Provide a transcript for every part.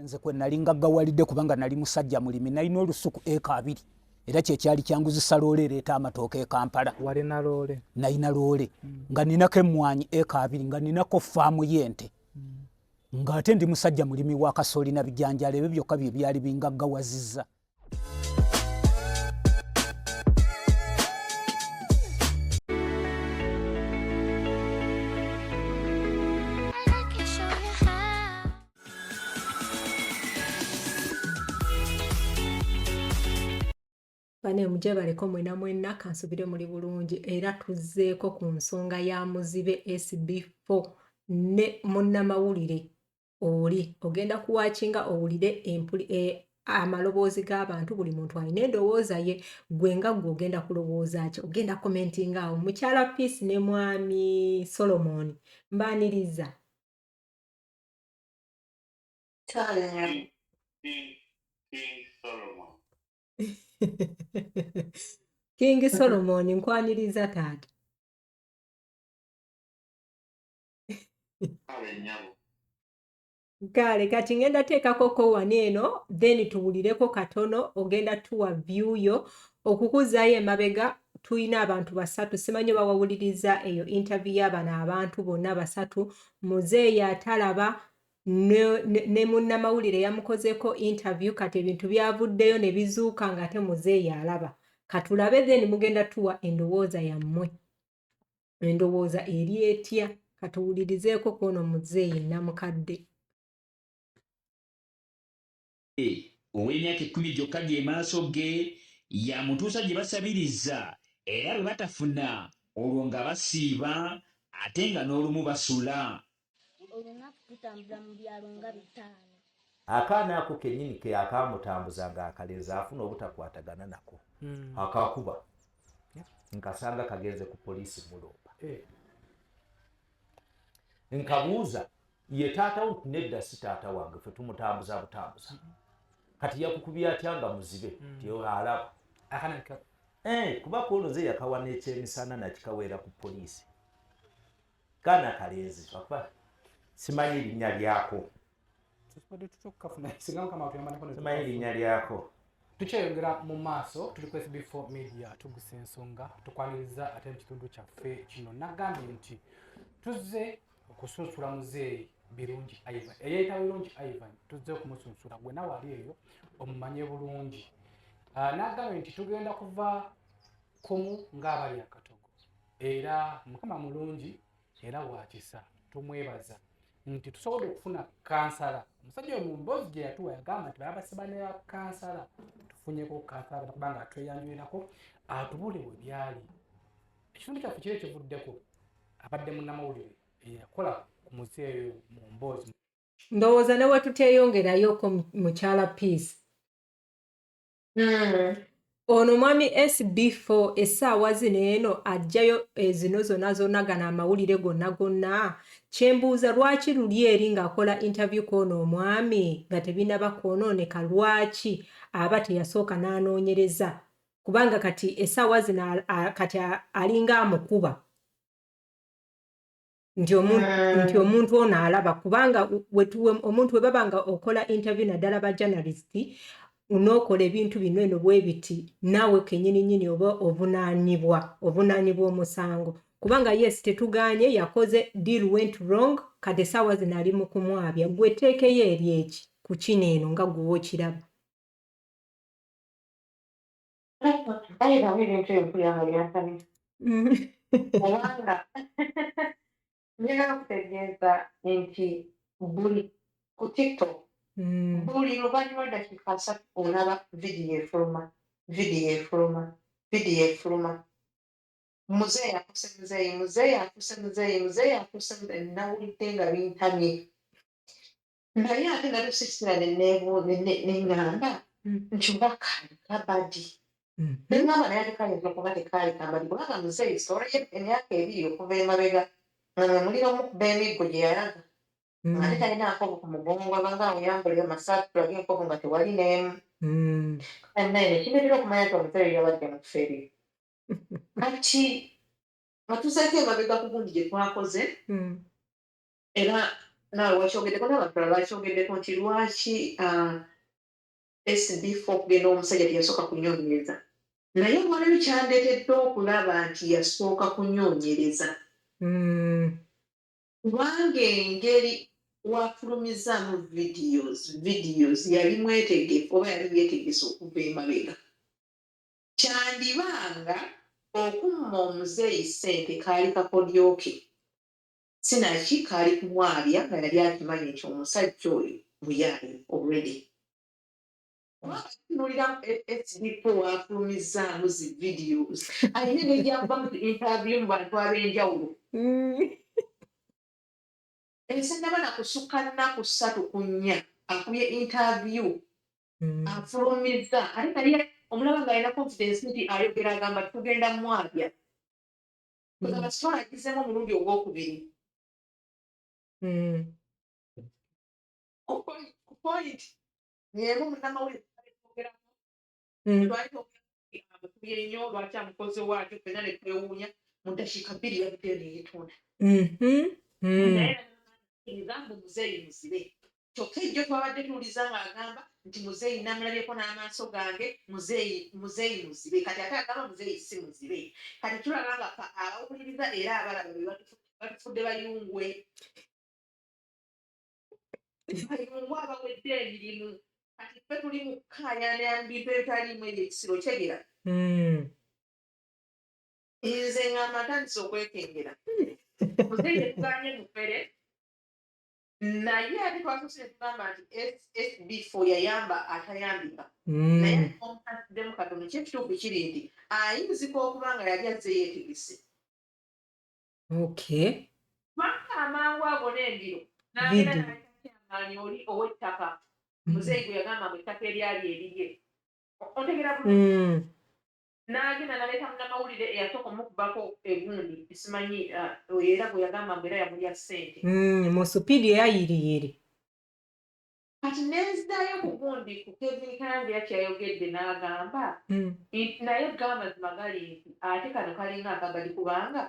Nze kwe nali ngaggawalidde kubanga nali musajja mulimi nalina olusuku eka 2 era kyekyali kyanguzisa loole ereeta amatooke e Kampala. Walina loole? Nalina loole nga ninako emmwanyi eka 2 nga ninako faamu y'ente ng'ate ndi musajja mulimi wa kasooli na bijanjaalo ebyo byokka bye byali bingaggawazizza. Bane muje baleko mwenna kansubire muli bulungi era tuzzeeko ku nsonga ya muzibe SB4 ne munnamawulire oli ogenda kuwakinga owulire amaloboozi g'abantu buli muntu alina endowooza ye gwe nga gwe ogenda kulowooza ki ogenda commenting awo mukyala Peace ne mwami Solomon mbaaniriza King Solomon nkwaniriza taata. Kale kati ngenda teekako ko wano eno then tuwulireko katono ogenda tuwa view yo okukuzaayo emabega tuyina abantu 3 simanyi bawawuliriza eyo interview y'abano abantu bonna 3 muzeeyi atalaba ne munnamawulire yamukozeko interview kati ebintu byavuddeyo ne bizuuka ng'ate muzeeyi alaba katulabe then mugenda tuwa endowooza yammwe endowooza eri etya katuwulirizeeko kono muzeeyi namukadde ow'emyaka 10 gyokka gye maaso ge yamutuusa gye basabiriza era bwe batafuna olwo nga basiiba ate nga n'olumu basula. Olunaku tutambula mu byalo nga 5. Akaana ako kennyini ke akamutambuzanga akalenzi afuna obutakwatagana nako akakuba nkasanga kagenze ku poliisi mulomba nkabuuza ye taata wo nedda si taata wange fe tumutambuza butambuza kati yakukubya atya nga muzibe tyo alaba kuba konoze yakawa n'ekyemisana nakikaweera ku poliisi kaana kalenzi pakuba simanyi linnya lyako simanyi linnya lyako tukyeyongera mu maaso tuli ku SB4 media tugusa ensonga tukwaniriza ate mu kitundu kyaffe kino nagambye nti tuzze okusunsula muzeeyi birungi Ivan eyayita birungi Ivan tuzze okumusunsula gwe nawe ali eyo omumanye bulungi nagambye nti tugenda kuva kumu ng'abali akatogo era mukama mulungi era wakisa tumwebaza nti tusobodde okufuna kansala omusajja oyo mu mboozi gye yatuwa yagamba nti babasibanira kansala tufunyeko kansala kubanga atweyanjulirako atubule we byali ekitundu kyaffe kiri ekivuddeko abadde munnamawulire yakola ku muzeeyo mu mboozi ndowooza ne we tuteeyongerayoko mukyala Peace ono mwami SB4 essaawa zino eno ajjayo zino zonna gana amawulire gonna kyembuuza lwaki luli eri ng'akola interview k'ono omwami nga tebinaba kwonooneka lwaki aba teyasooka n'anoonyereza kubanga kati essaawa zino kati alinga amukuba nti omuntu ono alaba kubanga omuntu we baba nga okola interview naddala ba journalist unookola ebintu bino eno bwe biti naawe kennyini oba ovunaanibwa omusango kubanga yes tetuganye yakoze deal went wrong kati essaawa zino ali mu kumwabya gwe teekeyo eri eki ku kino eno nga gwe okiraba ebintu empulyango byansabye kubanga njagala kutegeeza nti buli ku TikTok buli luvannyuma lw'eddakiika 3 olaba vidiyo efuluma muzeeyi akuse nawulidde nga bintamye naye ate nga tusisira neŋŋamba nti oba kaali kabadi neŋŋamba naye ate kayinza okuba tekaali kabadi kubanga muzeeyi sitoola emyaka 2 okuva emabega nga mwe mulira omukuba emiggo gye yalaga ate talina nkovu ku mugongo abanga amuyambulira amasaati tulage enkovu nga tewali n'emu naye kimirira okumanya nti omuzeeyi yabadde mu kifo ebyo kati nga tuzeeko emabega ku gundi gye twakoze era naawe wakyogeddeko n'abantu balala bakyogeddeko nti lwaki SB4 okugenda omusajja teyasooka kunyonyereza naye waliwo kyandeetedde okulaba nti yasooka kunyonyereza kubanga engeri wafulumizaamu videos yali mwetegefu oba yali yeetegese okuva emabega kyandibanga okumma omuzeeyi ssente kaali kakodyoke sinaki kaali kumwabya nga yali akimanyi nti omusajja oyo muyaali already nolira SB4 wafulumizaamu zi videos alina engeri gyakuba mu interview mu bantu ab'enjawulo ensendaba nakusukka nnaku 3 ku 4 akubye interview afulumiza ate naye omulaba ng'alina confidence nti ayogera agamba tugenda mwabya kugamba kitwalagizeemu omulundi ogwokubiri ku point nyemu munnamawulire twalitokubye nnyo lwaki amukoze waatyo fenna ne twewuunya mu ddakiika 2 yabuddeyo neyetonda naye ngambu muzeeyi muzibe kyokka ejjo twabadde tuwuliza ng'agamba nti muzeeyi namulabyeko n'amaaso gange muzeeyi muzibe kati ate agamba muzeeyi si muzibe kati tulaba nga abawuliriza era abalaba batufudde bayungwe abawedde emirimu kati ffe tuli mu kukaayana mu bintu ebitaliimu ebyo ekisiro kyegera nze ngamba ntandise okwekengera muzeeyi tetuganye mufere naye ate twasose netugamba nti SB4 yayamba atayambika naye omukaddemu katono kyekituufu kiri nti ayinzika okuba nga yali azze yeetegese kubanga amangu ago n'embiro n'agenda n'amaanyi oli ow'ettaka muzeeyi gwe yagamba mu ettaka eryali eriye ontegera bulungi n'agenda n'aleeta munnamawulire eyasooka omukubako egundi simanyi era gwe yagamba mbu era yamulya ssente mu supiidi eyayiriyiri kati nenziddayo ku gundi ku Kevin Kandya kyayogedde n'agamba naye gamba mazima gali nti ate kano kalinga akagadi kubanga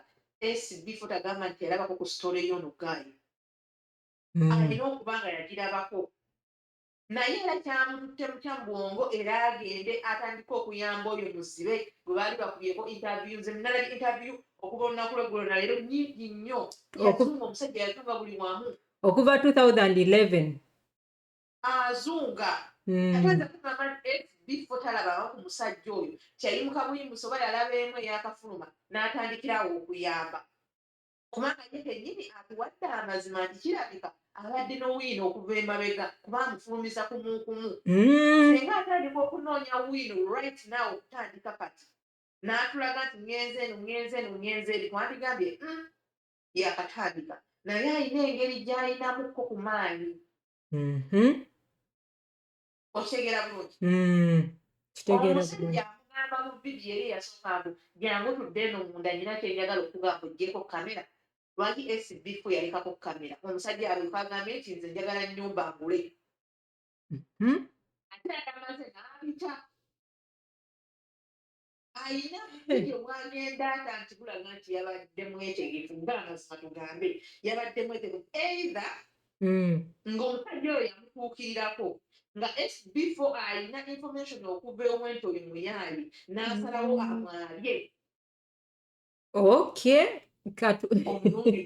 SB4 agamba nti yalabako ku sitole y'onogaayo alina okuba nga yagirabako naye era kyamututte mu kyambwongo era agende atandika okuyamba oyo muzibe gwe baali bakubyeko interview nze nalabye interview okuva olunaku lweggulo naleero nnyingi nnyo yazunga omusajja yazunga buli wamu okuva 2011 azunga atweza kugamba nti SB4 talabawo ku musajja oyo kyayimuka buyimusa oba yalaba emu eyakafuluma n'atandikirawo okuyamba kubanga ye kennyini atuwadde amazima nti kirabika abadde n'owiino okuva emabega kuba amufulumiza kumukumu singa atandika okunoonya wiino right now okutandika kati n'atulaga nti ngenze eno twandigambye yakatandika naye alina engeri gy'alinamukko ku maanyi okitegeera bulungi omusajja amugamba mu vidiyo eri eyasooka mbu jangu tudde eno munda nyina kyenjagala okugamba oggyeko kamera lwaki SB4 yalekako kamera omusajja alyoka agambye nti nze njagala nnyumba ngule ate agamaze n'abita ayina vidiyo bwagenda ata nti bulaga nti yabadde mwetegefu ng'amazima tugambe yabadde mwetegefu either ng'omusajja oyo yamutuukirirako nga SB4 alina information okuva ewenti oyo muyaali n'asalawo amwabye omulundi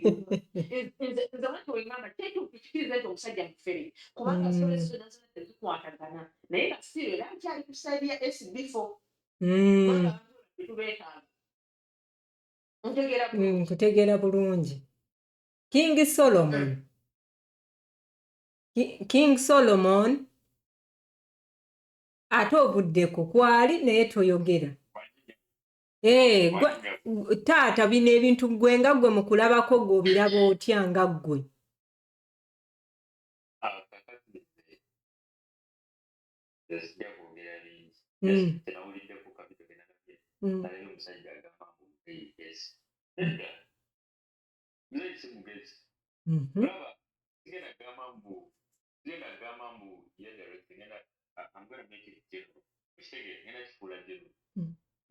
nze wanti wengamba tekikiriza nti omusajja mufere kubanga zona tezikwatagana naye nga siro era nkyali ku saidi ya SB4 tubeetaaga nkutegeera bulungi King Solomon ate ovuddeko kwali naye toyogera taata bino ebintu gwe nga gwe mu kulabako gw'obiraba otya nga ggwe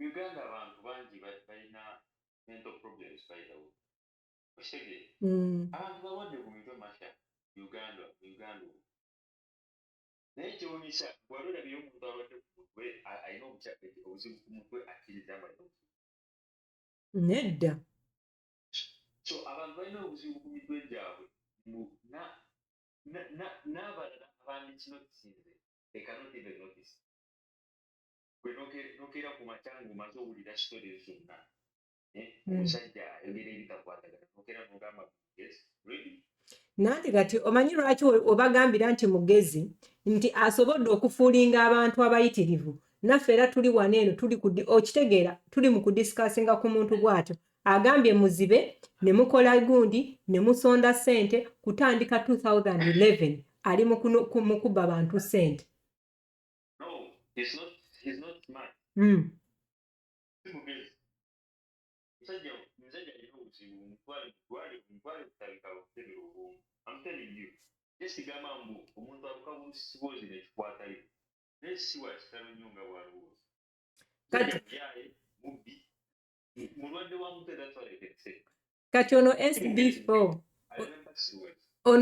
Uganda abantu bangi balina mental problems by the way. Abantu bawadde ku mitwe masha Uganda. Naye kyewuunyisa bw'ali olabye omuntu abadde ku mutwe alina obuzibu ku mutwe akkiriza amalina nedda. So abantu balina obuzibu ku mitwe gyabwe n'abalala abandikinotisinze they cannot even notice. Gwe nokeera ku makya ng'omaze owulira sitori zonna omusajja ayogera ebitakwatagana nokeera n'ogamba yes ready. Nanti kati omanyi lwaki obagambira nti mugezi nti asobodde okufuulinga abantu abayitirivu naffe era tuli wano eno okitegeera tuli mu kudisikasinga ku muntu bw'atyo agambye muzibe ne mukola gundi ne musonda ssente kutandika 2011 ali mu kuba bantu ssente. No, he's not smart. Mugezi musajja alina obuzibu omutwale kutabika okutebera obwongo. I'm telling you just gamba mbu omuntu aluka busiboozi nekikwatayo naye si wa kitalo nnyo nga bwalowooza. Yaye mubbi mulwadde wa mutwe datwaletekese. Kati ono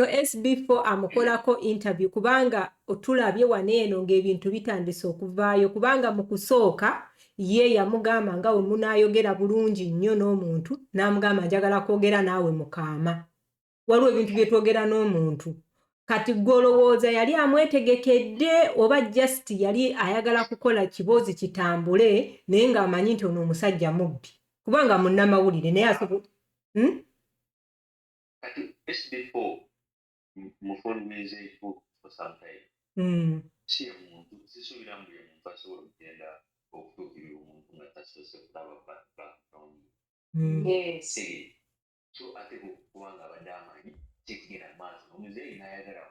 SB4 amukolako interview kubanga otulabye wano eno ng'ebintu bitandise okuvaayo kubanga mu kusooka ye yamugamba nga we munaayogera bulungi nnyo n'omuntu n'amugamba njagala kwogera naawe mukaama. Waliwo ebintu bye twogera n'omuntu kati gw'olowooza yali amwetegekedde oba just yali ayagala kukola kiboozi kitambule naye ng'amanyi nti ono omusajja mubbi kubanga munnamawulire naye asobola kati SB4 mufolumizeko for some time. Si ye muntu sisuubira mbu ye muntu asobola okugenda okutuukirira omuntu nga tasoose kulaba background. Yes. So ate kubanga abadde amanyi kikigenda maaso omuzeeyi n'ayagala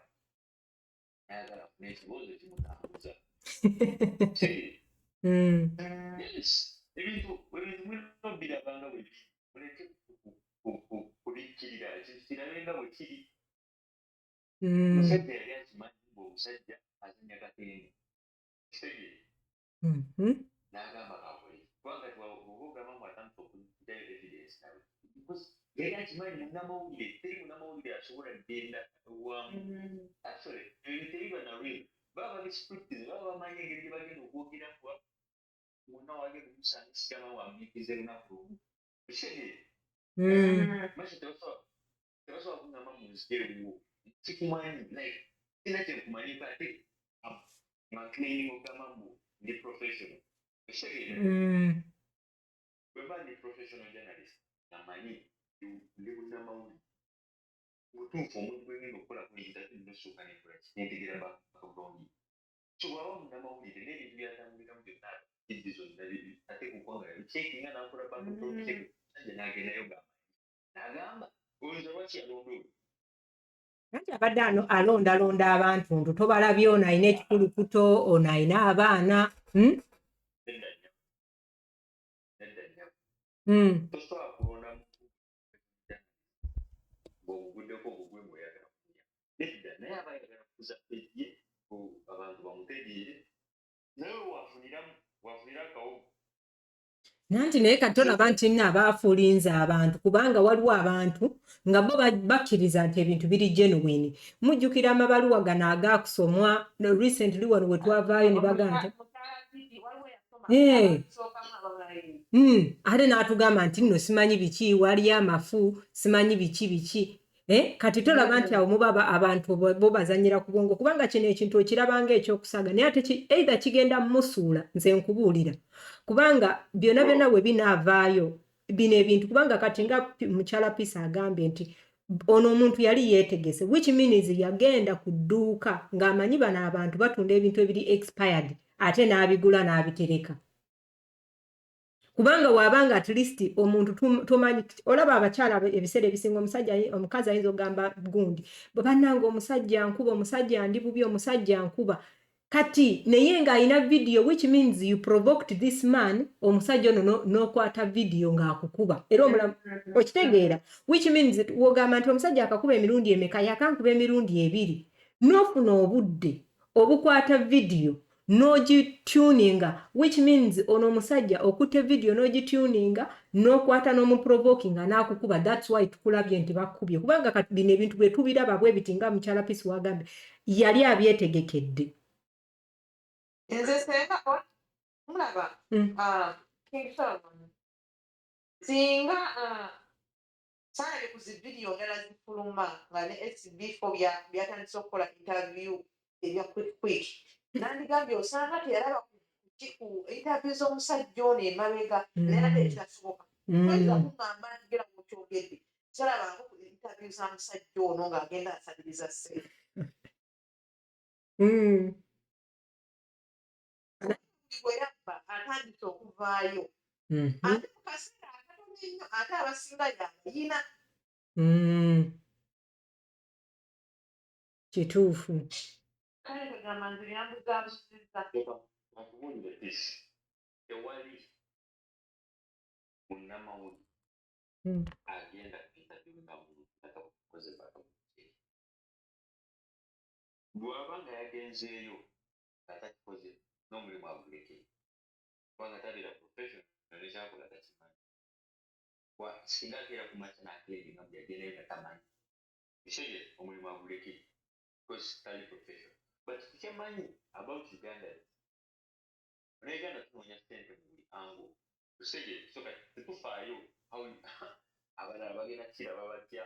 n'ekiboozo kimutambuza. Yes, ebintu mulina birabanga bwe biri muleke kubikkirira ekintu kirabe nga bwe kiri. Omusajja yali akimanyi ng'omusajja azannya katende kitegeere n'agamba kakole kubanga tiwogamba mu atandika okugyayo evidence nawe yali akimanyi munnamawulire teri munnamawulire asobola genda wamu actually ebintu tebiba na real baba babiscriptize baba bamanyi engeri gye bagenda okwogeramu wonna wagenda omusanga sigama wamyikiza lunaku lumu kitegeere maki tebasobola kungamba mu nziteewo kikumanyi like sina kyenkumanyiko ate makineini ogamba mbu ndi professional kitegeere bwe mba ndi professional journalist namanyi ndi munnamawulire mutuufu omuntu gwengenda okukola kuyinza tinosooka nekola kinentegera background so bwaba munnamawulire n'ebintu byatambuliramu byonna kiddi zonna ate kukwanga yabicekinga nakola background check sajja n'agendayo n'agamba oyinza lwaki yalondoolwa Nanti abadde alondalonda abantu ntu tobalabye ono alina ekikulukuto ono alina abaana. tosobola kulonda bw'obuguddeko obugwe bw'oyagala kunya nedda naye aba ayagala kuza ejje abantu bamutegeere naye wafunira akawo. Nanti naye kati olaba nti nno abaafuulinze abantu kubanga waliwo abantu nga bo bakkiriza nti ebintu biri genuine. Mujjukira amabaluwa gano agaakusomwa recently wano we twavaayo ne bagamba ate n'atugamba nti nno simanyi biki waliyo amafu simanyi biki kati tolaba nti awo muba abantu bo bazanyira ku bwongo kubanga kino ekintu okirabanga ekyokusaga naye ate either kigenda mmusuula nze nkubuulira kubanga byonna we binaavaayo bino ebintu kubanga kati nga mukyala Pisa agambye nti ono omuntu yali yeetegese which means yagenda ku dduuka ng'amanyi bano abantu batunda ebintu ebiri expired ate n'abigula n'abitereka kubanga wabanga at least omuntu tumanyi olaba abakyala ebiseera ebisinga omukazi ayinza okugamba gundi bwe bannanga omusajja nkuba omusajja ndi bubi omusajja nkuba kati naye ng'alina video which means you provoked this man omusajja ono n'okwata video ng'akukuba era omulamu okitegeera which means wogamba nti omusajja akakuba emirundi emeka yakankuba emirundi 2 n'ofuna obudde obukwata video n'ogituninga, which means ono omusajja okutte video n'ogituninga n'okwata n'omuprovokinga n'akukuba. That's why tukulabye nti bakubye, kubanga kati bino ebintu bwe tubiraba bwe biti nga mukyala Pisi wagambye yali abyetegekedde. Nze senga mulaba King Solomon singa saali ku zi video ngala zifuluma nga ne SB4 byatandise okukola interview ebya quick nandigambye osanga teyalaba ku interview z'omusajja ono emabega naye ate ekitasoboka toyinza kugamba ntigera mu kyogedde salabanga ku interview za musajja ono ng'agenda asaliriza ssente gweyabba atandise okuvaayo ate mu kaseera akatono ennyo ate abasinga yayina kituufu. kale kagamba nze byambuzabuzizza akubuulire Pisi tewali munnamawulire agenda kuintaviyu nga muntu atakakoze bakamukyeri bw'aba nga yagenzeeyo atakikoze n'omulimu aguleke kubanga tabeera professional ekyakola takimanyi singa akeera ku makya n'akeeringa mu yagendayo nga tamanyi ekyo omulimu aguleke because tali professional but tukyamanyi about Uganda Uganda tunoonya ssente mu buli ango tusege soka tetufaayo abalala bagenda kiraba batya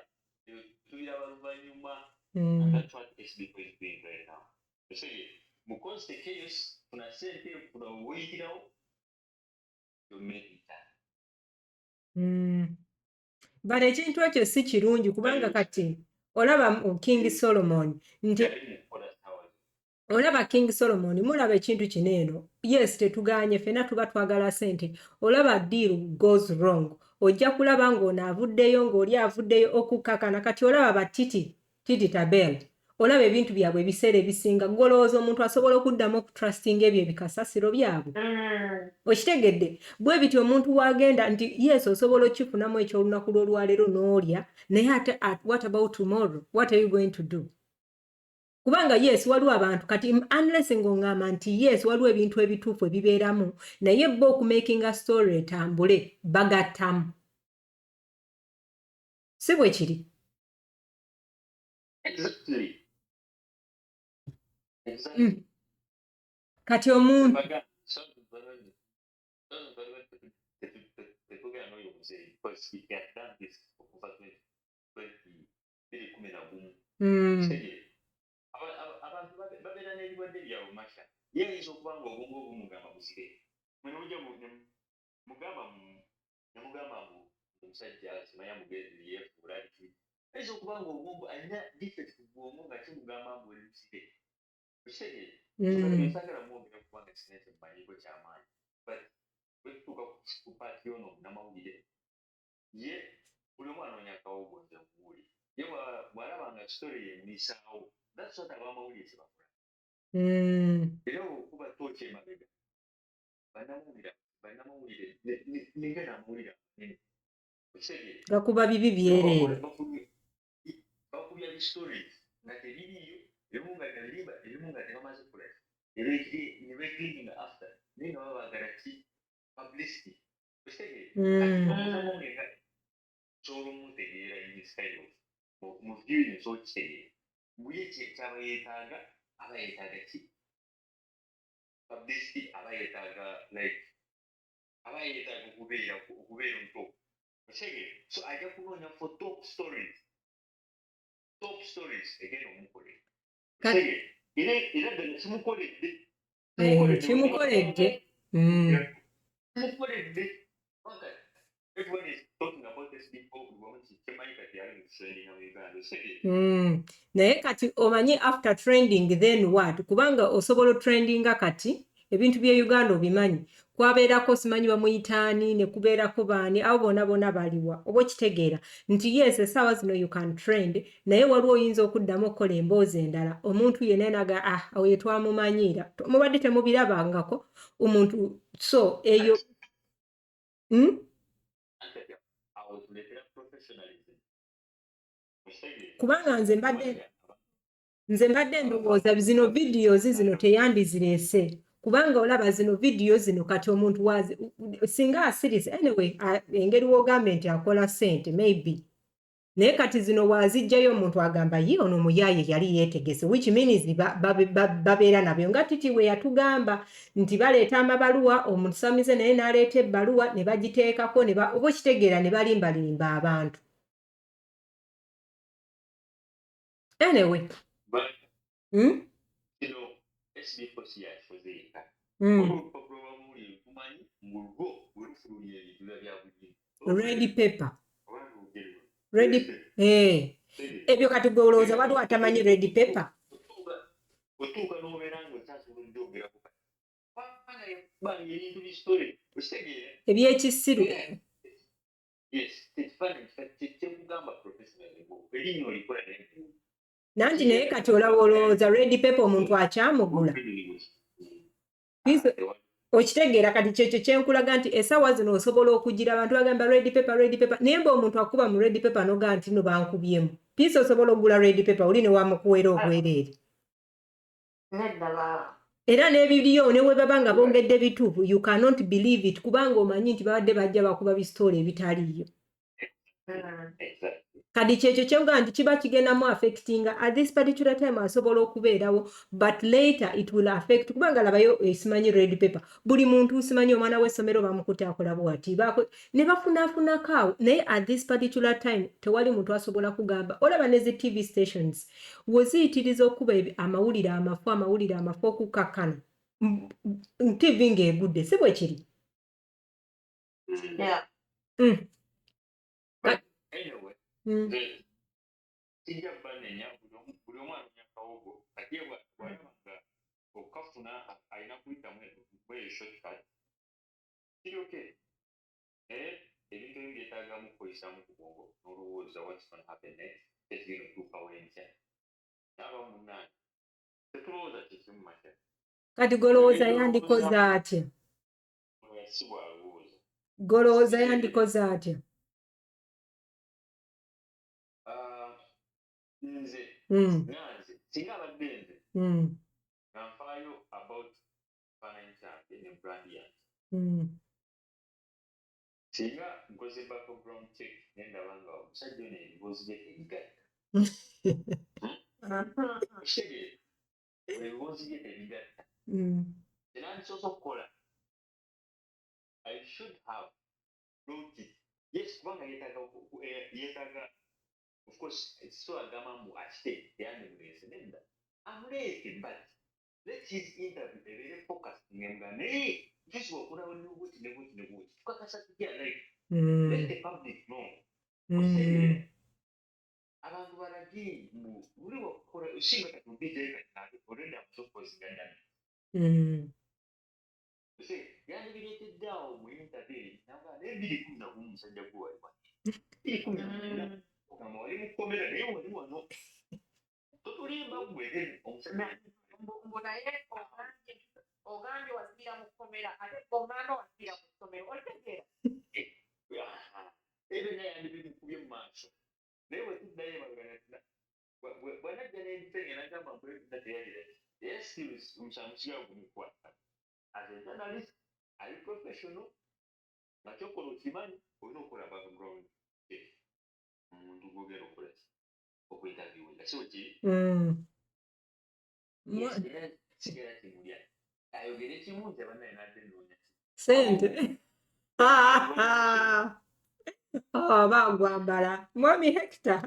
tubiraba luvannyuma and that's what SBP is doing right now tusege mu constant chaos funa ssente funa obuyitirawo But ekintu ekyo si kirungi kubanga kati olaba King Solomon nti olaba King Solomon mulaba ekintu kino eno yes tetuganye fena tuba twagala ssente olaba deal goes wrong ojja kulaba ng'ono avuddeyo ng'oli avuddeyo okukakana kati olaba batiti tabel olaba ebintu byabwe ebiseera ebisinga golowooza omuntu asobola okuddamu okutrustinga ebyo ebikasasiro byabwe okitegedde bwe biti omuntu wagenda nti yes osobola okifunamu ekyolunaku lw'olwaleero n'olya naye ate what about tomorrow what are you going to do kubanga yes waliwo abantu kati unless ng'oŋŋamba nti yes waliwo ebintu ebituufu ebibeeramu naye bo okumakinga story etambule bagattamu si bwe kiri kati omuntu abantu babeera n'ebirwadde byabwe masha ye ayinza okuba nga obwongo obumugamba buzire mwenojja nemugamba omusajja kimanya mugezi yeefuula ki ayinza okuba nga obwongo alina defect ku bwongo nga kimugamba mbu oli buzire ekitegeezaagala mwogera kubanga kisina kyemmanyiko kyamaanyi but bwetutuuka ku paati yono omunamawulire ye buli omu anoonya akawugonze okuwuli ye bw'alaba nga story yemulisaawo that's what abamawulire kyebakola era okuba tooki emabega bannamawulire nengena amawulire amanene gakuba bibi byereere bakubya bistories nga tebiriiyo ebimu nga nabirimba ebimu nga tebamaze kulala ne becleaninga after naye nga babagala ki publicity omuzamulenga kyolumutegeera in this kind of mu viewing sokitegeera buye kyaba yeetaaga aba yeetaaga ki publicity aba yeetaaga okubeera omuto okitegeera so ajja kunoonya for top stories egenda omukole era ddala kimukoledde everyone is talking about this people kimanyi kati ali mu trending mu Uganda naye kati omanyi after trending then what kubanga osobola otrendinga kati ebintu bye Uganda obimanyi kwabeerako simanyi bamuyitaani ne kubeerako baani abo bonna baliwa oba okitegeera nti yes essaawa zino you can trend naye waliwo oyinza okuddamu okukola emboozi endala omuntu yenna naga awo ye twamumanyira mubadde temubirabangako omuntu so eyo kubanga nze mbadde ndowooza zino videos zino teyandizirese kubanga olaba zino video zino kati omuntu wazi singa asirize anyway engeri wogambye nti akola ssente maybe naye kati zino wazijjayo omuntu agamba ye ono muyaaye yali yeetegese which means babeera nabyo nga titi we yatugamba nti baleeta amabaluwa omusamize naye n'aleeta ebbaluwa ne bagiteekako oba okitegeera ne balimbalimba abantu anyway ready paper ebyo kati gwe olowooza waliwo atamanyi ready paper otuuka n'obeera ng'okyasubuliddeogerako ebintu bisitole okitegeera ebyekisiru kyekugamba professional erinnya olikola nanti naye kati olowooza ready paper omuntu akyamugula okitegeera kati kyekyo kyenkulaga nti essaawa zino osobola okugira abantu bagamba ready paper naye mba omuntu akuba mu ready paper noga nti no bankubyemu piisi osobola okugula ready paper oli ne wamukuweera obwereere era n'ebiriyo ne we baba nga bongedde bituufu you cannot believe it kubanga omanyi nti babadde bajja bakuba bisitoola ebitaliyo kati kyekyo kyenga nti kiba kigendamu affectinga at this particular time asobola okubeerawo but later it will affect kubanga labayo esimanyi red paper buli muntu simanyi omwana w'essomero bamukutte akola bwati ne bafunaafunakaawo naye at this particular time tewali muntu asobola kugamba olaba nezi TV stations woziyitiriza okuba amawulire amafu okukakkana TV ng'egudde si bwe kiri kijja banenya buli omwana nyakawogo ate bwalabanga okukafuna alina kuyitamu eyo shortcut kiryoke ebintu ebimu byetaagamu kukozesa mu kubongo n'olowooza what's gonna happen next tekigenda okutuukawo enkya naaba munaani tetulowooza kikimu makya kati golowooza yandikoze atya si bwalowooza golowooza yandikoze atya nze nanze singa abadde nze nga nfaayo about kifaananyi kyange ne brand yange singa nkoze background check nendaba nga omusajja ono ebibuuzi bye tebigatta kitegeere ebibuuzi bye tebigatta kyenandisoose okukola I should have wrote it yes kubanga yeetaaga of course so agamba mbu akite yandimuleese nedda amuleese but let his interview ebeere focused ngemga naye kisi okulawo nebuti tukakasa tutya like let the public know abantu balagi mbu buli wakukola osinga kati mubijjayo kati already amusokoziganyana yandibireetedde awo mu interview naga naye 2:10 musajja gwe wali ogamba wali mukomera naye wali wano totulimba gwe omusajja mbungu naye ogambye wazira mu kkomera ate omwana wazira mu ssomero olitegeera ebyo naye yandibikubye mu maaso naye wetuddayo emabega bwanajja n'ebitenge nagamba mbwetudda teyalira naye skills omusango kigawo gumukwata as a journalist ali professional nga kyokola okimanyi olina okukola background omuntu gwogera okola okuinterviewinga si wekiri sigera kimulya ayogere kimu nti abannaye nadde noonya sente bagwambala mwami Hector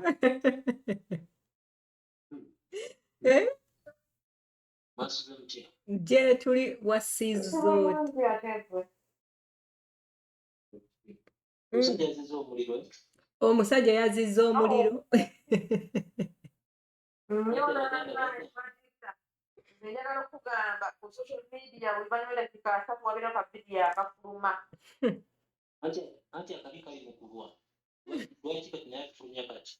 gye tuli wasizooti omusajja yazizza omuliro njagala okugamba ku social media oluvannyuma lw'eddakiika 3 wabeera ka vidiyo akafuluma anti akabi kali mu kulwa lwaki kati naye akifulumya kati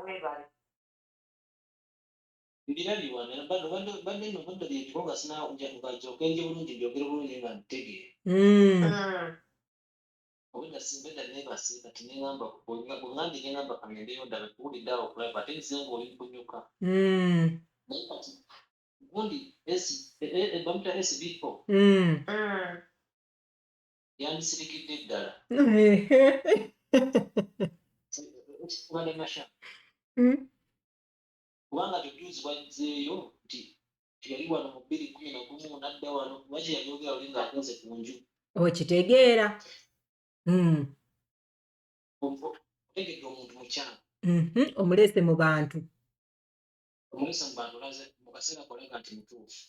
weebale mbirabibwa badde no badde byebiko nga sinakyokenje bulungi byogere bulungi nga ntegeera obudda simbedda neebase kati neŋamba bwengambye neŋamba kamyendeyo ndabe kuwulidde awo okulaba ate nsinga oli mpunyuka naye kati undi bamuta SB4 yandisirikidde ddala kubadde masha kubanga tujuzi wazzeeyo nti yali wano mu 2011 nadda wano lwaki yabyogera oli ng'akoze ku nju okitegeera otegedde omuntu mukyama omulese mu bantu omulesa mu bantu olaze mu kaseera kolaga nti mutuufu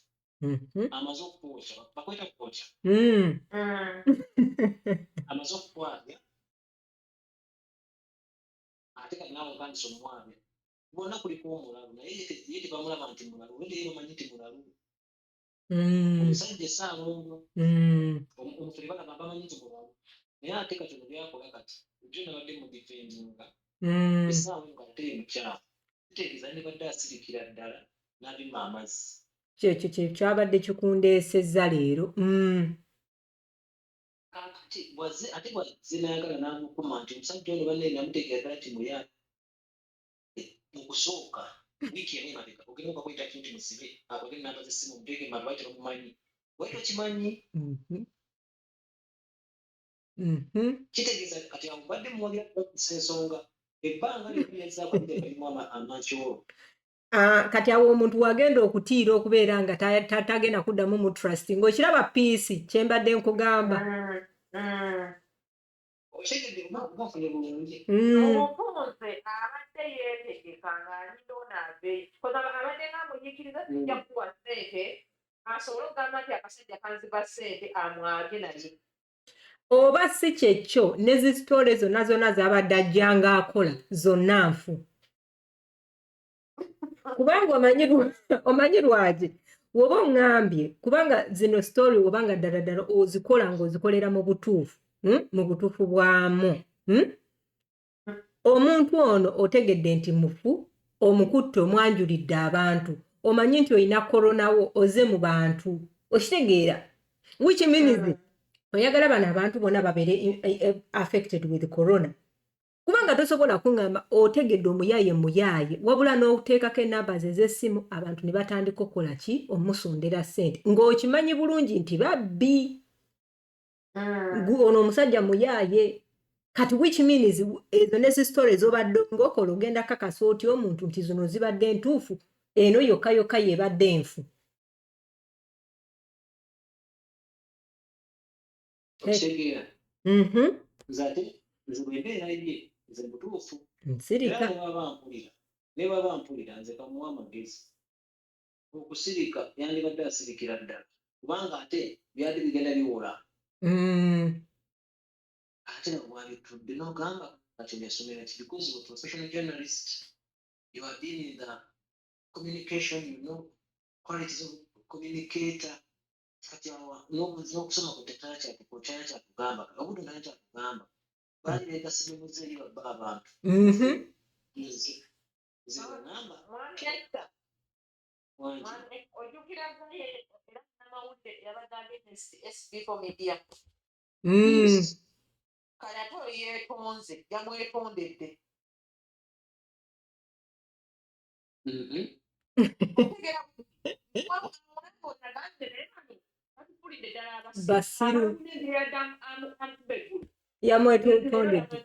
amaze okukwokya bakweta kwokya amaze okukwabya ate kati naawe mpandisa omwabya bonna kuliko omulalu naye ye tebamulaba nti mulalu olwende ye bamanyi nti mulalu omusajja essaalongo omufere balaba bamanyi nti mulalu naye ate kati ono byakola kati ebyo nabadde mudifendinga essaawa nga ate mukyafu kitegeeza ne badde asirikira ddala n'abima amazzi kyekyo kye kyabadde kikundeesezza leero ate bwazze nayagala n'amukuma nti omusajja ono banne namutegeeza nti muyaala mu kusooka wiiki emu emabega ogenda okakweta kintu musibe akoge namba z'essimu omuteeke matu lwaki tomumanyi lwaki tokimanyi kitegeeza kati awo badde muwagira bakusa ensonga ebbanga lyokuyezzaako limu amakyolo kati awo omuntu wagenda okutiira okubeera nga tagenda kuddamu mu trust ng'okiraba piisi kyembadde nkugamba otegedde bafune bulungi omupunze abadde yeetegeka ng'alinda onaabe abadde ng'amunyiikiriza sijja kuwa ssente asobole okugamba nti akasajja kanziba ssente amwage naye oba si kyekyo ne zisitole zonna z'abadde ajjanga akola zonna nfu kubanga omanyi lwaki woba oŋŋambye kubanga zino sitori wobanga ddala ozikola ng'ozikolera mu butuufu bwamu omuntu ono otegedde nti mufu omukutte omwanjulidde abantu omanyi nti olina koronawo oze mu bantu okitegeera which means oyagala bano abantu bonna babeere affected with corona kubanga tosobola kuŋŋamba otegedde omuyaaye wabula n'oteekako enamba ze ez'essimu abantu ne batandika okukola ki omusondera ssente ng'okimanyi bulungi nti babbi ono omusajja muyaaye kati which means ezo ne zisitole z'obadde ng'okola ogenda kakasa otya omuntu nti zino zibadde ntuufu eno yokka yebadde enfu okitegeera nze ate nze bwembeera ye nze mutuufu nsirika ne baba mpulira nze kamuwa amagezi okusirika yandibadde asirikira ddala kubanga ate byali bigenda biwola ate nabwabitudde n'ogamba kati yasomera ki because you are a professional journalist you have been in the communication you know qualities of communicator kati awo n'okusoma kutekana kyakugamba obuto naye kyakugamba baali beegasimuze eri babba abantu zigamba ojjukira era namawulire yabadde agenda SB4 media kale ate oyo yeetonze yamwetondedde basiru yamwetondedde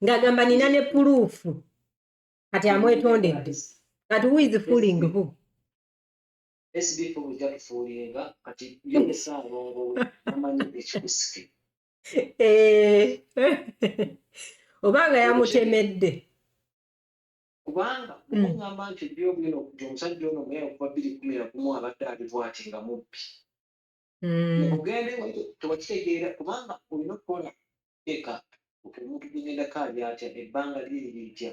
ng'agamba nina ne puluufu kati amwetondedde kati who is fooling who SB4 ujja kufuulinga kati yeesaalongo amanyi ekikusike obanga yamutemedde kubanga mugamba nti byogino nti omusajja ono mweya okuva 2011 abadde alibwati nga mubbi ogende tewakitegeera kubanga olina okukola eka omuntu gyenyendako ali atya ebbanga liri litya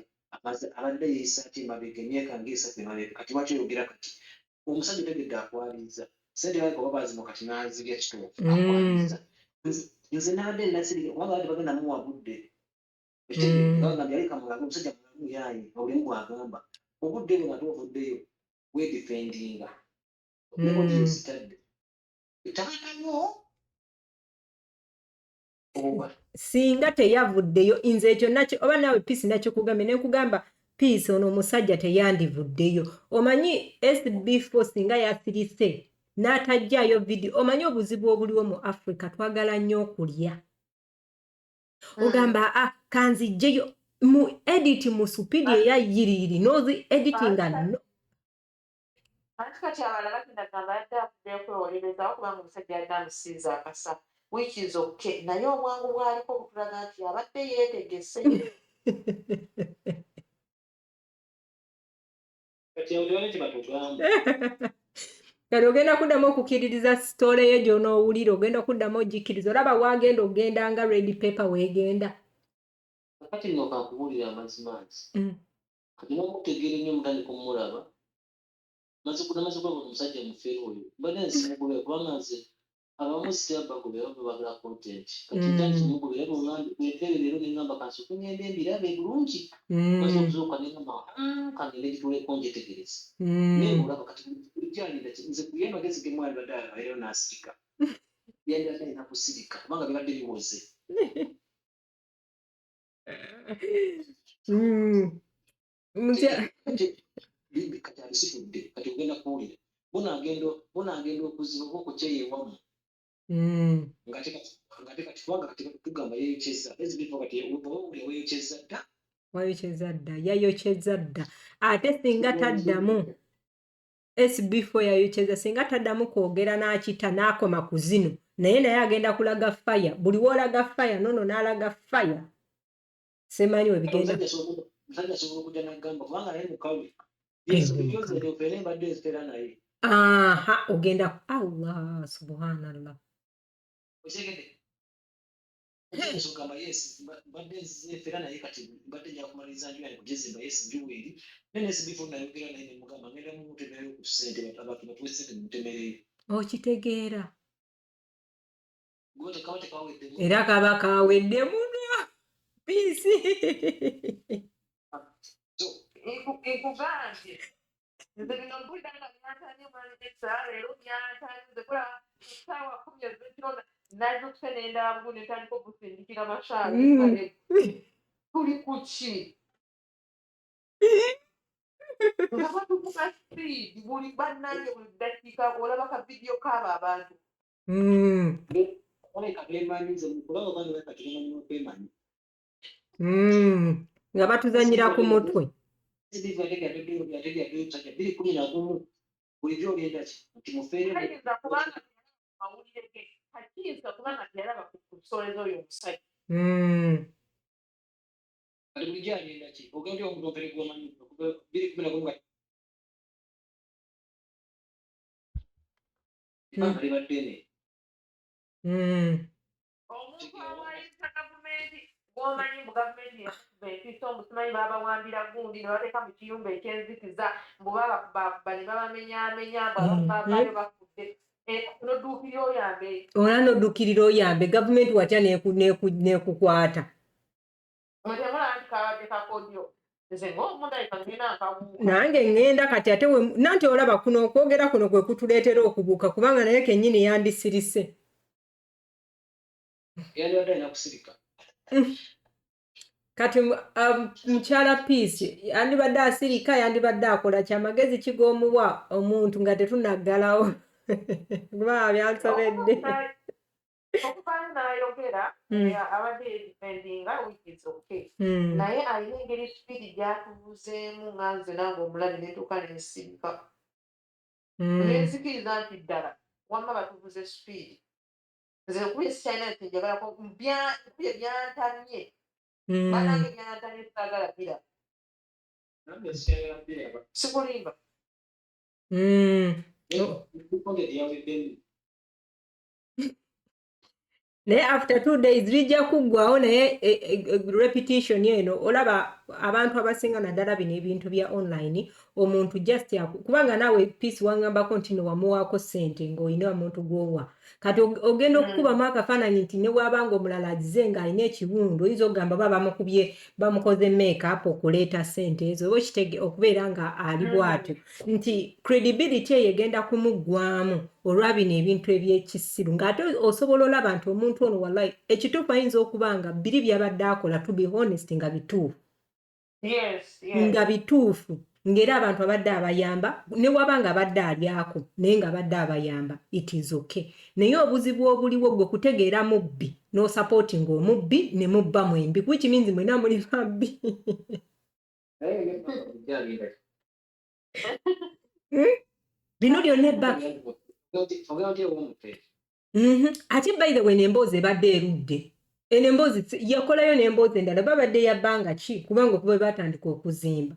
abadde yeeyisa ati emabega emyaka ng'esatu emabega kati lwaki oyogera kati omusajja otegedde akwaliza sente baga oba bazino kati n'azibya kitoofu akwaliza nze nabadde nasirika kubanga badde bagenda muwa budde ekitegeegamba yaleka mulago omusajja mulamu yaye obulimu bwagamba obudde bwe nga tovuddeyo wedifendinga neodiyositadde taatayo oba singa teyavuddeyo nze ekyo nakyo oba naawe pisi nakyo kugambye nekugamba Peace ono omusajja teyandivuddeyo. Omanyi SB4 singa yasirise n'atajjaayo video. Omanyi obuzibu obuliwo mu Africa twagala nnyo okulya. Ogamba kanzijjeyo mu edit mu supidi eyayiriri nozi editing no. Ati kati abalala kinagamba yadde afuddeyo kwewolereza okubanga omusajja yadde amusinza akasa. Which is okay. Naye obwangu bwaliko obutulaga nti abadde yeetegese. Kati ogenda kuddamu okukkiririza sitole ye gy'onoowulira, ogenda kuddamu ogikkiriza. Olaba waagenda ogenda nga red paper weegenda. Kati nno kankubuulira amazimanzi. Kati n'omutegeera ennyo mutandika omulaba. Maze kulaba omusajja mufeero oyo. Mbadde nsimugobera kubanga nze abamu sitebagobera bagala content. Kati ntandika omugobera bw'enkere leero ne ngamba kansoke ngende embirabe bulungi. Maze okuzuuka ne ngamba kangende gituleko ngyetegereza. Naye olaba kati kujjalinda nze kuye amagezi ge mwali badde abeeyo n'asirika. Yali alina kusirika kubanga bibadde biwoze. Kati abisitudde kati ogenda kuwulira bunagenda okuziba oba okukyeyewamu nga tekati kubanga kati tugamba yeyokyeza ezibifo kati oba owulira weyokyeza dda wayokyeza dda yayokyeza dda ate singa taddamu SB4 yayokyeza singa taddamu kwogera n'akita n'akoma ku zino naye agenda kulaga faya buli woolaga faya nono n'alaga faya semanyi we bigenda musajja asobola okujja n'agamba kubanga naye mukawe ogenda Allah subhanallah sogamba yes mbadde nzefera naye kati mbadde nja kumaliriza nju yange kugezimba yes njuweeri naye SB4 nayogera naye nemugamba ngenda mumutemereyo ku ssente abantu batuwe ssente mumutemereyo okitegeera era kaba kawedde muno bisi Ekugambye nze bino mpulira nga byantanye mwali esaala leero byantanye kola essaawa 10 ez'ekiro nazukuse n'endaabu netandika okusindikira mashaali tuli ku ki nga batukuka sipiidi buli bannange buli ddakiika olaba ka vidiyo kaaba abantu nga batuzanyira ku mutwe ayinza kubanga mawulire ge akiyinza kubanga teyalaba ku kusoleza oyo omusajja kati bulijjo agenda ki ogenda omuntu ompere gwomanyi 2019 libaddene omuntu awayinza gavumenti gwomanyi mu gavumenti etiisa omusimanyi babawambira gundi ne bateeka mu kiyumba ekyenzikiza mbu babakuba ne babamenyaamenya mbabavayo bafudde nodduukirira oyambe ola nodduukirira oyambe gavumenti watya nekukwata otemula nti kabadde kakodyo nze ng'omuntu ayika ngenda nkawuuka nange ngenda kati ate nanti olaba kuno okwogera kuno kwe kutuleetera okubuuka kubanga naye kennyini yandisirise yandibadde alina kusirika kati mukyala Peace yandibadde asirika yandibadde akola kyamagezi kigoomuwa omuntu nga tetunaggalawo kuba byansobedde okuvayo n'ayogera abadde edifendinga wikiz okay naye alina engeri sipiidi gyatubuzeemu nga nze nange omulabi netuuka nensirika nenzikiriza nti ddala wamma batubuze sipiidi nze kuye sikyalina nti njagalako kuye byantamye banange byantamye saagala bira sikulimba naye after 2 days lijja kuggwawo naye repetition eno olaba abantu abasinga naddala bino ebintu bya online omuntu just kubanga naawe Peace wangambako nti newamuwaako ssente ng'olina omuntu gwowa kati ogenda okukubamu akafaananyi nti ne bwabanga omulala agize ng'alina ekiwundu oyinza okugamba bamukubye bamukoze make-up okuleeta ssente ezo oba kitege okubeera nga ali bw'atyo nti credibility eyo egenda kumuggwamu olwa bino ebintu ebyekisiru ng'ate osobola olaba nti omuntu ono wallahi ekituufu ayinza okuba nga biri byabadde akola to be honest nga bituufu Yes, nga bituufu ng'era abantu abadde abayamba ne wabanga abadde alyako naye nga abadde abayamba it is okay naye obuzibu obuliwo gwe kutegeera mubbi n'osapootinga omubbi ne mubba mwembi which means mwena muli babbi bino byonna ebba ate by the way n'emboozi ebadde erudde eno emboozi yakolayo n'emboozi endala babadde yabbanga ki kubanga okuba batandika okuzimba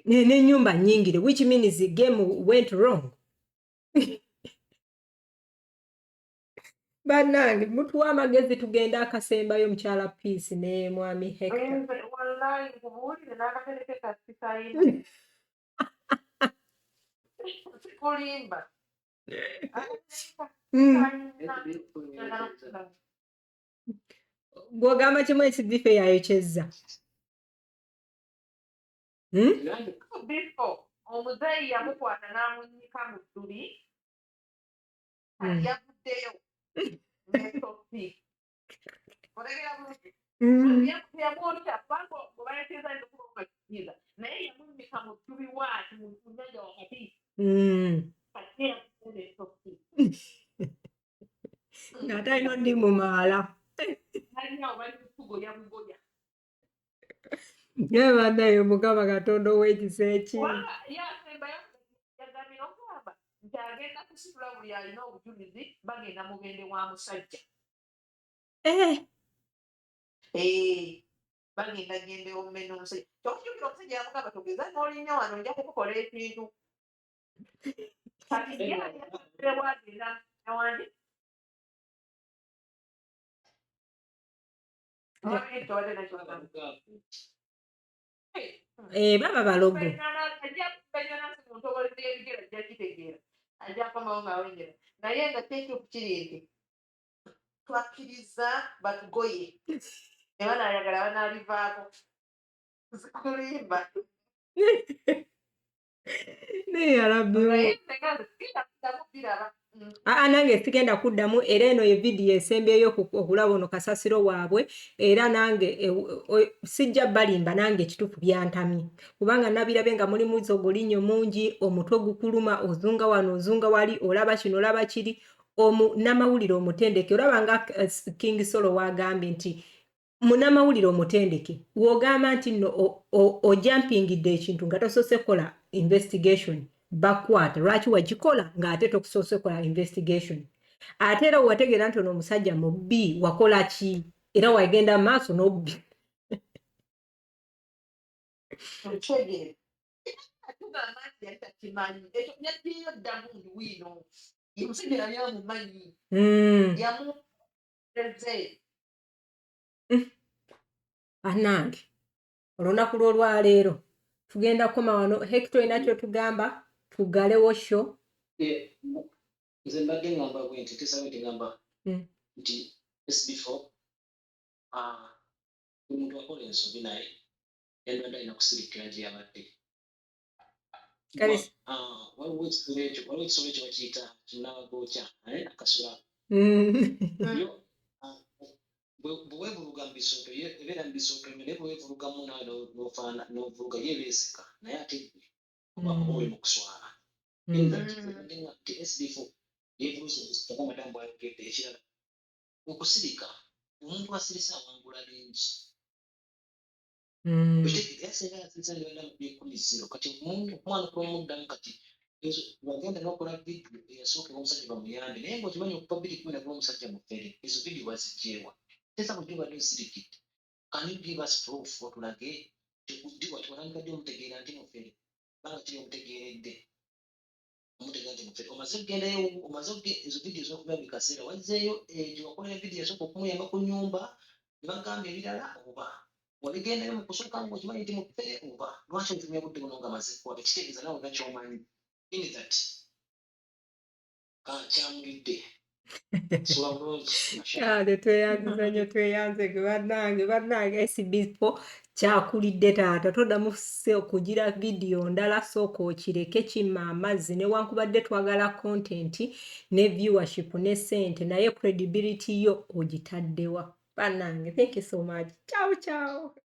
n'ennyumba nnyingire which means the game went wrong bannange mutuwa amagezi tugenda akasembayo mukyala Peace ne mwami Hector gwogamba kimu ekibife yayokyezza omuzeeyi yamukwata n'amunnyika mu dduli yavuddeyo nesosi olegera bulungi yamwokya kubanga obayeteeza ndokuba kikiza naye yamunnyika mu ddubi waati mu nnyanja wakati kati yavudde nesosi ng'ate alina ndi mu maala alinawo bali kutugoya bugoya yebannayo mukama katonda ow'ekisa ekibi yasemba yagambye okugamba nti agenda kusitula buli alina obujulizi bagenda mugende wa musajja bagenda gende omumena omusajja kyokujukira omusajja yamugamba togeza n'olinnya wano nja kukukola ekintu kati yabwagenda nawandi baba balogo ajja komawo ng'awengera naye nga tekituufu kiri nti twakkiriza batugoye ne banaayagala banaalivaako zikulimba naye nange sigenda kuddamu era eno ye vidiyo esembyeyo okulaba ono kasasiro waabwe era nange sijja balimba nange ekituufu byantamye kubanga nabirabe nga mulimu zogolinyo mungi omutwe gukuluma ozunga wano ozunga wali olaba kino olaba kiri namawulire omutendeke olaba nga King Solo wagambye nti munamawulire omutendeke wogamba nti nno ojampingidde ekintu nga tosoose kola investigation bakwata lwaki wagikola ng'ate tokusoose kola investigation ate era wategeera nti ono omusajja mubbi wakola ki era wagenda maaso n'obbi tugamba nti yali takimanyi ekyo yaddiyo ddamu ndi wiino ye musajja yali amumanyi yamuzeze anange olunaku lw'olwaleero tugenda kukoma wano Hector inakyo tugamba tugalewo sho nze mbadde ngamba bwe nti tesabe tegamba nti S before omuntu akola ensobi naye endwadde alina kusirikira gye yabadde waliwo ekisolo ekyo bakiyita kinnabagookya akasula yo bwe weevuluga mu bisooto ebeera mu bisooto naye bwe weevulugamu n'ovuluga ye beeseka naye ate oba oli mu kuswala nti S before yeebuuza madamu bwayogedde ekirala okusirika omuntu asirisa awangula bingi yasinga yasirisa ndibadde mukumi 0 kati omwana kwemuddamu kati wagenda n'okola vidiyo eyasookewa omusajja bamuyambe naye ngaokimanyi okuva 2010 omusajja mufere ezo vidiyo wazigyewa tesa bujjo badde osirikidde can you give us proof otulage tekuddiwa tiwanandika ddi omutegeera nti mufere banga kiri omutegeeredde omutegeera nti mufere omaze okugendayo omaze ezo vidiyo z'okuba bikaseera wazzeeyo gye wakolera vidiyo esooka okumuyamba ku nnyumba ne bagamba ebirala oba wabigendayo mu kusooka nga okimanyi nti mufere oba lwaki otumya budde buno nga maze kuwaba kitegeeza nawe nakyomanyi ini that kyamulidde kale tweyanziza nnyo tweyanze bannange SB4 kyakulidde taata toddamu okugira vidiyo ndala sooka okireke kimma amazzi newankubadde twagala content ne viewership ne ssente naye credibility yo ogitaddewa bannange thank you so much ciao ciao